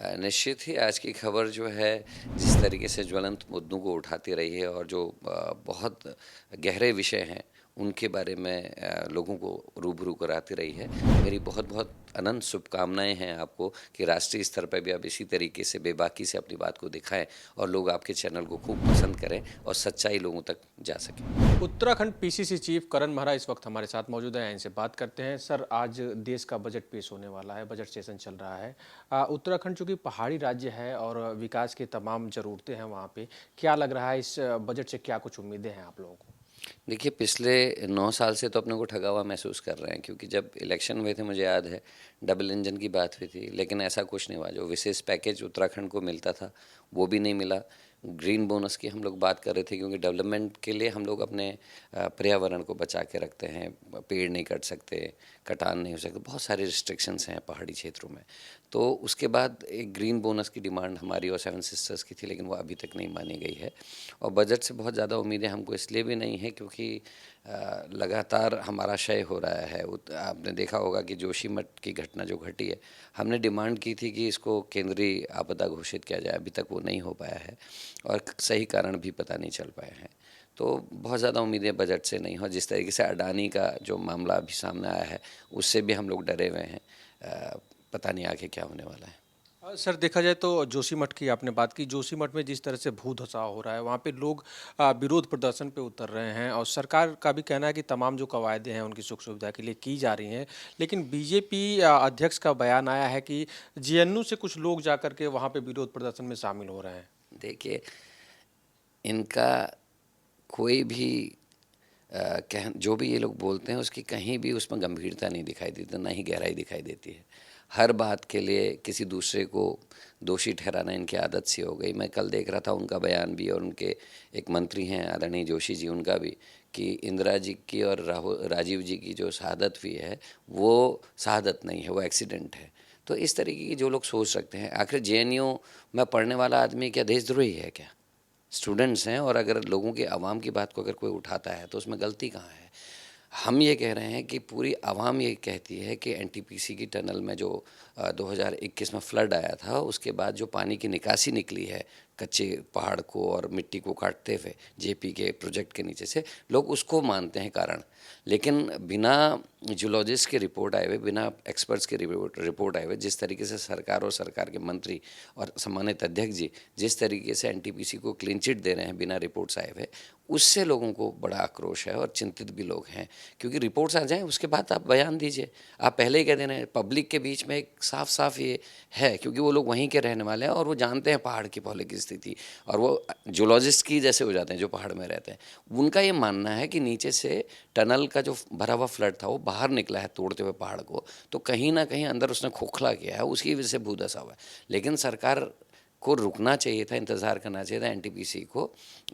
निश्चित ही आज की खबर जो है जिस तरीके से ज्वलंत मुद्दों को उठाती रही है और जो बहुत गहरे विषय हैं उनके बारे में लोगों को रूबरू कराती रही है। मेरी बहुत बहुत अनंत शुभकामनाएं हैं आपको कि राष्ट्रीय स्तर पर भी आप इसी तरीके से बेबाकी से अपनी बात को दिखाएं और लोग आपके चैनल को खूब पसंद करें और सच्चाई लोगों तक जा सके। उत्तराखंड पीसीसी चीफ करण महरा इस वक्त हमारे साथ मौजूद हैं। इनसे बात करते हैं। सर, आज देश का बजट पेश होने वाला है, बजट सेशन चल रहा है। उत्तराखंड चूंकि पहाड़ी राज्य है और विकास की तमाम ज़रूरतें हैं वहाँ पे, क्या लग रहा है इस बजट से, क्या कुछ उम्मीदें हैं आप लोगों को? देखिए, पिछले 9 साल से तो अपने को ठगा हुआ महसूस कर रहे हैं, क्योंकि जब इलेक्शन हुए थे मुझे याद है डबल इंजन की बात हुई थी, लेकिन ऐसा कुछ नहीं हुआ। जो विशेष पैकेज उत्तराखंड को मिलता था वो भी नहीं मिला। ग्रीन बोनस की हम लोग बात कर रहे थे, क्योंकि डेवलपमेंट के लिए हम लोग अपने पर्यावरण को बचा के रखते हैं। पेड़ नहीं कट सकते, कटान नहीं हो सकते, बहुत सारे रिस्ट्रिक्शंस हैं पहाड़ी क्षेत्रों में। तो उसके बाद एक ग्रीन बोनस की डिमांड हमारी और सेवन सिस्टर्स की थी, लेकिन वो अभी तक नहीं मानी गई है। और बजट से बहुत ज़्यादा उम्मीदें हमको इसलिए भी नहीं है क्योंकि लगातार हमारा क्षय हो रहा है। आपने देखा होगा कि जोशीमठ की घटना जो घटी है, हमने डिमांड की थी कि इसको केंद्रीय आपदा घोषित किया जाए, अभी तक वो नहीं हो पाया है और सही कारण भी पता नहीं चल पाए हैं। तो बहुत ज़्यादा उम्मीदें बजट से नहीं हो। जिस तरीके से अडानी का जो मामला अभी सामने आया है उससे भी हम लोग डरे हुए हैं। पता नहीं आगे क्या होने वाला है। सर, देखा जाए तो जोशीमठ की आपने बात की। जोशीमठ में जिस तरह से भू धसाव हो रहा है, वहाँ पे लोग विरोध प्रदर्शन पे उतर रहे हैं और सरकार का भी कहना है कि तमाम जो कवायदे हैं उनकी सुख सुविधा के लिए की जा रही हैं। लेकिन बीजेपी अध्यक्ष का बयान आया है कि जेएनयू से कुछ लोग जाकर के वहाँ पे विरोध प्रदर्शन में शामिल हो रहे हैं। देखिए, इनका कोई भी कह जो भी ये लोग बोलते हैं उसकी कहीं भी उसमें गंभीरता नहीं दिखाई देती, ना ही गहराई दिखाई देती है। हर बात के लिए किसी दूसरे को दोषी ठहराना इनकी आदत सी हो गई। मैं कल देख रहा था उनका बयान भी, और उनके एक मंत्री हैं आदरणीय जोशी जी, उनका भी, कि इंदिरा जी की और राजीव जी की जो शहादत हुई है वो शहादत नहीं है, वो एक्सीडेंट है। तो इस तरीके की जो लोग सोच सकते हैं, आखिर जेएनयू में पढ़ने वाला आदमी क्या देशद्रोही है क्या? स्टूडेंट्स हैं, और अगर लोगों की आवाम की बात को अगर कोई उठाता है तो उसमें गलती कहाँ है? हम ये कह रहे हैं कि पूरी आवाम ये कहती है कि एनटीपीसी की टनल में जो 2021 में फ्लड आया था, उसके बाद जो पानी की निकासी निकली है कच्चे पहाड़ को और मिट्टी को काटते हुए जेपी के प्रोजेक्ट के नीचे से, लोग उसको मानते हैं कारण। लेकिन बिना जियोलॉजिस्ट की रिपोर्ट आए हुए, बिना एक्सपर्ट्स की रिपोर्ट आए हुए, जिस तरीके से सरकार और सरकार के मंत्री और सम्मानित अध्यक्ष जी जिस तरीके से एनटीपीसी को क्लीन चिट दे रहे हैं बिना रिपोर्ट्स आए हुए, उससे लोगों को बड़ा आक्रोश है और चिंतित भी लोग हैं। क्योंकि रिपोर्ट्स आ जाएं उसके बाद आप बयान दीजिए। आप पहले ही कह दे रहे हैं, पब्लिक के बीच में एक साफ साफ ये है, क्योंकि वो लोग वहीं के रहने वाले हैं और वो जानते हैं पहाड़ की भौगोलिक स्थिति, और वो जूलॉजिस्ट की जैसे हो जाते हैं जो पहाड़ में रहते हैं। उनका ये मानना है कि नीचे से टनल का जो भरा हुआ फ्लड था वो बाहर निकला है तोड़ते हुए पहाड़ को, तो कहीं ना कहीं अंदर उसने खोखला किया है, उसकी वजह से भूधसा हुआ है। लेकिन सरकार को रुकना चाहिए था, इंतज़ार करना चाहिए था एनटीपीसी को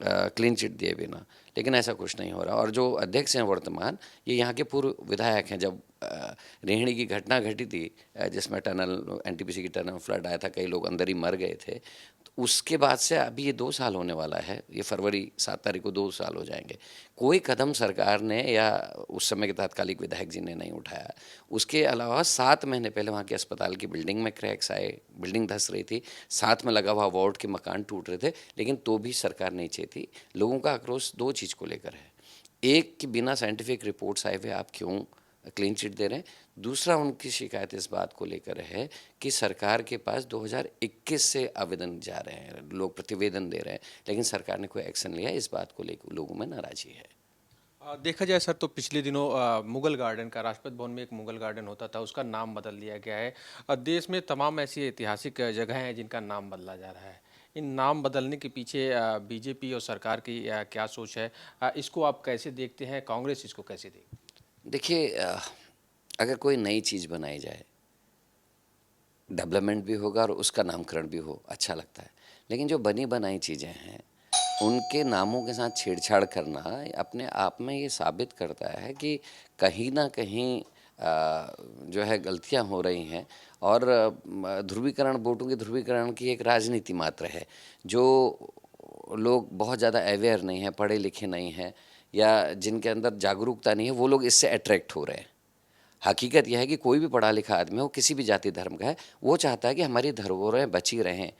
क्लीन चिट दिए बिना, लेकिन ऐसा कुछ नहीं हो रहा। और जो अध्यक्ष हैं वर्तमान, ये यहाँ के पूर्व विधायक हैं। जब रेहड़ी की घटना घटी थी जिसमें टनल एनटीपीसी की टनल फ्लड आया था, कई लोग अंदर ही मर गए थे, तो उसके बाद से अभी ये 2 साल होने वाला है। ये फरवरी 7 तारीख को 2 साल हो जाएंगे। कोई कदम सरकार ने या उस समय के तात्कालिक विधायक जी ने नहीं उठाया। उसके अलावा 7 महीने पहले वहाँ के अस्पताल की बिल्डिंग में क्रैक्स आए, बिल्डिंग धंस रही थी, साथ में लगा हुआ वार्ड के मकान टूट रहे थे, लेकिन तो भी सरकार नहीं चेती। लोगों का आक्रोश दो चीज़ को लेकर है। एक कि बिना साइंटिफिक रिपोर्ट्स आए हुए आप क्यों क्लीन चिट दे रहे हैं। दूसरा, उनकी शिकायत इस बात को लेकर है कि सरकार के पास 2021 से आवेदन जा रहे हैं, लोग प्रतिवेदन दे रहे हैं, लेकिन सरकार ने कोई एक्शन लिया, इस बात को लेकर लोगों में नाराज़गी है। देखा जाए सर तो पिछले दिनों मुगल गार्डन का, राष्ट्रपति भवन में एक मुगल गार्डन होता था, उसका नाम बदल दिया गया है। देश में तमाम ऐसी ऐतिहासिक जगह हैं जिनका नाम बदला जा रहा है। इन नाम बदलने के पीछे बीजेपी और सरकार की क्या सोच है? इसको आप कैसे देखते हैं? कांग्रेस इसको कैसे देखती है? देखिए, अगर कोई नई चीज़ बनाई जाए, डेवलपमेंट भी होगा और उसका नामकरण भी हो, अच्छा लगता है। लेकिन जो बनी बनाई चीज़ें हैं उनके नामों के साथ छेड़छाड़ करना अपने आप में ये साबित करता है कि कहीं ना कहीं जो है गलतियां हो रही हैं। और ध्रुवीकरण, वोटों के ध्रुवीकरण की एक राजनीति मात्र है। जो लोग बहुत ज़्यादा अवेयर नहीं हैं, पढ़े लिखे नहीं हैं, या जिनके अंदर जागरूकता नहीं है, वो लोग इससे अट्रैक्ट हो रहे हैं। हकीकत यह है कि कोई भी पढ़ा लिखा आदमी हो, किसी भी जाति धर्म का है, वो चाहता है कि हमारी धरोहरें बची रहें।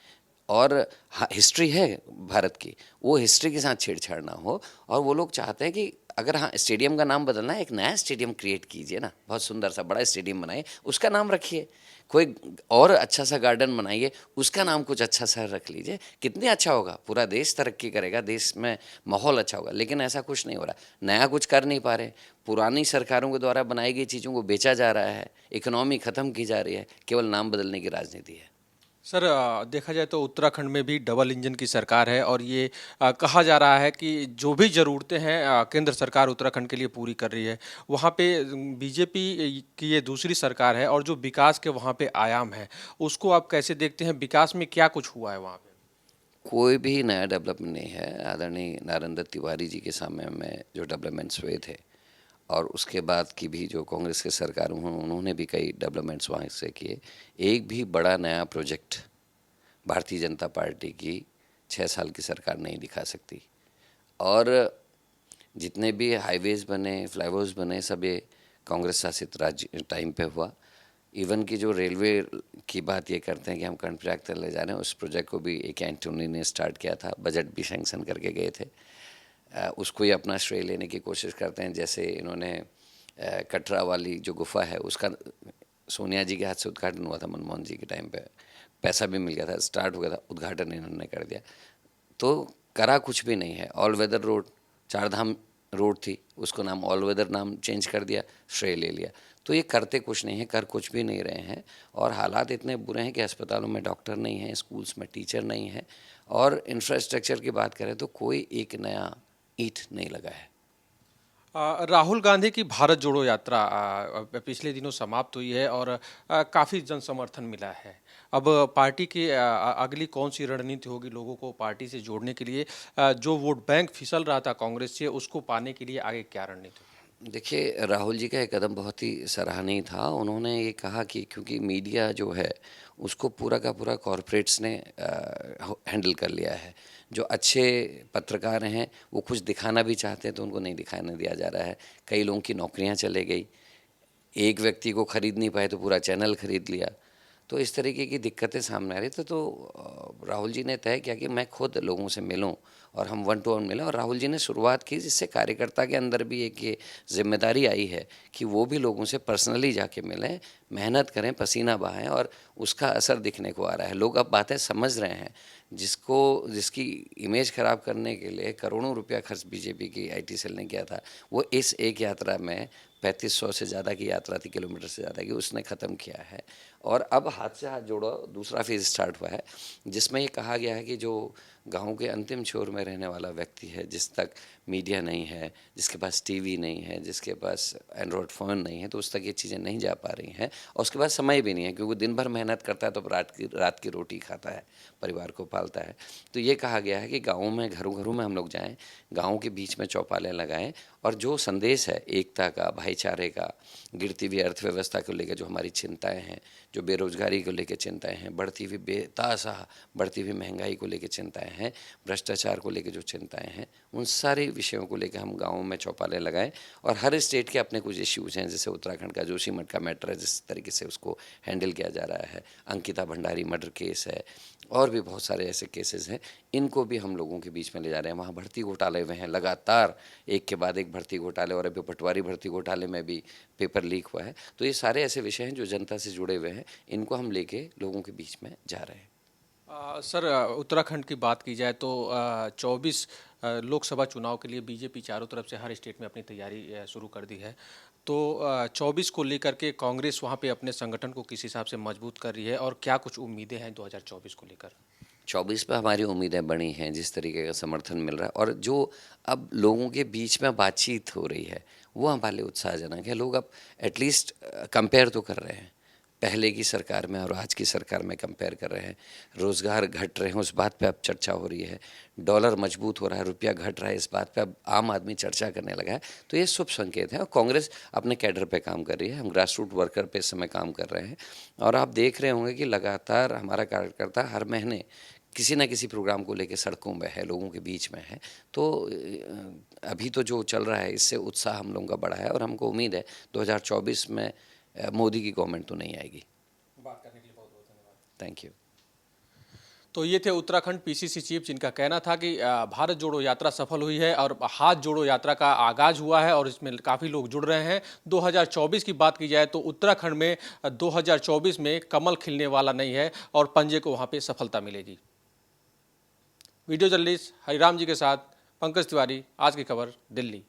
और हाँ, हिस्ट्री है भारत की, वो हिस्ट्री के साथ छेड़छाड़ ना हो। और वो लोग चाहते हैं कि अगर हाँ स्टेडियम का नाम बदलना है, एक नया स्टेडियम क्रिएट कीजिए ना, बहुत सुंदर सा बड़ा स्टेडियम बनाइए, उसका नाम रखिए। कोई और अच्छा सा गार्डन बनाइए, उसका नाम कुछ अच्छा सा रख लीजिए। कितनी अच्छा होगा, पूरा देश तरक्की करेगा, देश में माहौल अच्छा होगा। लेकिन ऐसा कुछ नहीं हो रहा, नया कुछ कर नहीं पा रहे। पुरानी सरकारों के द्वारा बनाई गई चीज़ों को बेचा जा रहा है, इकोनॉमी ख़त्म की जा रही है, केवल नाम बदलने की राजनीति है। सर देखा जाए तो उत्तराखंड में भी डबल इंजन की सरकार है और ये कहा जा रहा है कि जो भी ज़रूरतें हैं केंद्र सरकार उत्तराखंड के लिए पूरी कर रही है। वहाँ पे बीजेपी की ये दूसरी सरकार है और जो विकास के वहाँ पे आयाम है, उसको आप कैसे देखते हैं? विकास में क्या कुछ हुआ है वहाँ पे? कोई भी नया डेवलपमेंट नहीं है। आदरणीय नरेंद्र तिवारी जी के समय में जो डेवलपमेंट्स हुए थे, और उसके बाद की भी जो कांग्रेस की सरकार उन्होंने भी कई डेवलपमेंट्स वहाँ से किए। एक भी बड़ा नया प्रोजेक्ट भारतीय जनता पार्टी की 6 साल की सरकार नहीं दिखा सकती। और जितने भी हाईवेज़ बने, फ्लाईओवर्स बने, सब ये कांग्रेस शासित राज्य टाइम पे हुआ। इवन की जो रेलवे की बात ये करते हैं कि हम कर्णप्रयाग तक ले जा रहे हैं, उस प्रोजेक्ट को भी एक एंटोनी ने स्टार्ट किया था, बजट भी सैंक्शन करके गए थे। उसको ही अपना श्रेय लेने की कोशिश करते हैं। जैसे इन्होंने कटरा वाली जो गुफा है, उसका सोनिया जी के हाथ से उद्घाटन हुआ था, मनमोहन जी के टाइम पे पैसा भी मिल गया था, स्टार्ट हो गया था, उद्घाटन इन्होंने कर दिया। तो करा कुछ भी नहीं है। ऑल वेदर रोड, चार धाम रोड थी, उसको नाम ऑल वेदर नाम चेंज कर दिया, श्रेय ले लिया। तो ये करते कुछ नहीं है, कर कुछ भी नहीं रहे हैं। और हालात इतने बुरे हैं कि अस्पतालों में डॉक्टर नहीं है, स्कूल्स में टीचर नहीं है, और इंफ्रास्ट्रक्चर की बात करें तो कोई एक नया ईंट नहीं लगा है। राहुल गांधी की भारत जोड़ो यात्रा पिछले दिनों समाप्त हुई है और काफ़ी जन समर्थन मिला है। अब पार्टी की अगली कौन सी रणनीति होगी लोगों को पार्टी से जोड़ने के लिए? जो वोट बैंक फिसल रहा था कांग्रेस से, उसको पाने के लिए आगे क्या रणनीति होगी? देखिए, राहुल जी का ये कदम बहुत ही सराहनीय था। उन्होंने ये कहा कि क्योंकि मीडिया जो है, उसको पूरा का पूरा कॉरपोरेट्स ने हैंडल कर लिया है। जो अच्छे पत्रकार हैं, वो कुछ दिखाना भी चाहते हैं तो उनको नहीं दिखाने दिया जा रहा है। कई लोगों की नौकरियां चले गई, एक व्यक्ति को खरीद नहीं पाए तो पूरा चैनल खरीद लिया। तो इस तरीके की दिक्कतें सामने आ रही थी। तो राहुल जी ने तय किया कि मैं खुद लोगों से मिलूं और हम वन टू वन मिलें। और राहुल जी ने शुरुआत की, जिससे कार्यकर्ता के अंदर भी एक ये जिम्मेदारी आई है कि वो भी लोगों से पर्सनली जाके मिलें, मेहनत करें, पसीना बहाएं, और उसका असर दिखने को आ रहा है। लोग अब बातें समझ रहे हैं। जिसकी इमेज ख़राब करने के लिए करोड़ों रुपया खर्च बीजेपी की आईटी सेल ने किया था, वो इस एक यात्रा में 3500 से ज़्यादा की यात्रा थी, किलोमीटर से ज़्यादा की, उसने ख़त्म किया है। और अब हाथ से हाथ जोड़ो दूसरा फेज़ स्टार्ट हुआ है, जिसमें ये कहा गया है कि जो गाँव के अंतिम छोर में रहने वाला व्यक्ति है, जिस तक मीडिया नहीं है, जिसके पास टीवी नहीं है, जिसके पास एंड्रॉयड फ़ोन नहीं है, तो उस तक ये चीज़ें नहीं जा पा रही हैं। और उसके पास समय भी नहीं है, क्योंकि दिन भर मेहनत करता है तो रात की रोटी खाता है, परिवार को पालता है। तो ये कहा गया है कि गाँवों में, घरों घरों में हम लोग जाएँ, गाँव के बीच में चौपालें लगाएँ, और जो संदेश है एकता का, भाईचारे का, गिरती हुई अर्थव्यवस्था को लेकर जो हमारी चिंताएं हैं, जो बेरोजगारी को लेकर चिंताएं हैं, बढ़ती हुई बेतासा बढ़ती हुई महंगाई को लेकर चिंताएं हैं, भ्रष्टाचार को लेकर जो चिंताएं हैं, उन सारे विषयों को लेकर हम गाँवों में चौपालें लगाएं। और हर स्टेट के अपने कुछ इश्यूज़ हैं, जैसे उत्तराखंड का जोशीमठ का मैटर है, जिस तरीके से उसको हैंडल किया जा रहा है, अंकिता भंडारी मर्डर केस है, और भी बहुत सारे ऐसे केसेस हैं, इनको भी हम लोगों के बीच में ले जा रहे हैं। वहाँ भर्ती घोटाले हुए हैं लगातार, एक के बाद एक भर्ती घोटाले, और अभी पटवारी भर्ती घोटाले में भी पेपर लीक हुआ है। तो ये सारे ऐसे विषय हैं जो जनता से जुड़े हुए हैं, इनको हम लेके लोगों के बीच में जा रहे हैं। सर उत्तराखंड की बात की जाए तो 24 लोकसभा चुनाव के लिए बीजेपी चारों तरफ से हर स्टेट में अपनी तैयारी शुरू कर दी है। तो 24 को लेकर के कांग्रेस वहाँ पे अपने संगठन को किस हिसाब से मजबूत कर रही है और क्या कुछ उम्मीदें हैं 2024 को लेकर? 24 पे हमारी उम्मीदें बड़ी हैं, जिस तरीके का समर्थन मिल रहा है, और जो अब लोगों के बीच में बातचीत हो रही है, वो हमारे लिए उत्साहजनक है। लोग अब एटलीस्ट कंपेयर तो कर रहे हैं, पहले की सरकार में और आज की सरकार में कंपेयर कर रहे हैं। रोज़गार घट रहे हैं, उस बात पे अब चर्चा हो रही है। डॉलर मजबूत हो रहा है, रुपया घट रहा है, इस बात पे अब आम आदमी चर्चा करने लगा है। तो ये शुभ संकेत है, और कांग्रेस अपने कैडर पे काम कर रही है। हम ग्रास रूट वर्कर पे इस समय काम कर रहे हैं, और आप देख रहे होंगे कि लगातार हमारा कार्यकर्ता हर महीने किसी न किसी प्रोग्राम को लेके सड़कों में है, लोगों के बीच में है। तो अभी तो जो चल रहा है, इससे उत्साह हम लोगों का बढ़ा है, और हमको उम्मीद है 2024 में मोदी की गवर्नमेंट तो नहीं आएगी। बात करने के लिए बहुत बहुत धन्यवाद। Thank you. तो ये थे उत्तराखंड पीसीसी चीफ, जिनका कहना था कि भारत जोड़ो यात्रा सफल हुई है और हाथ जोड़ो यात्रा का आगाज हुआ है और इसमें काफ़ी लोग जुड़ रहे हैं। 2024 की बात की जाए तो उत्तराखंड में 2024 में कमल खिलने वाला नहीं है और पंजे को वहाँ पे सफलता मिलेगी। वीडियो जर्नलिस्ट हरिराम जी के साथ पंकज तिवारी, आज की खबर, दिल्ली।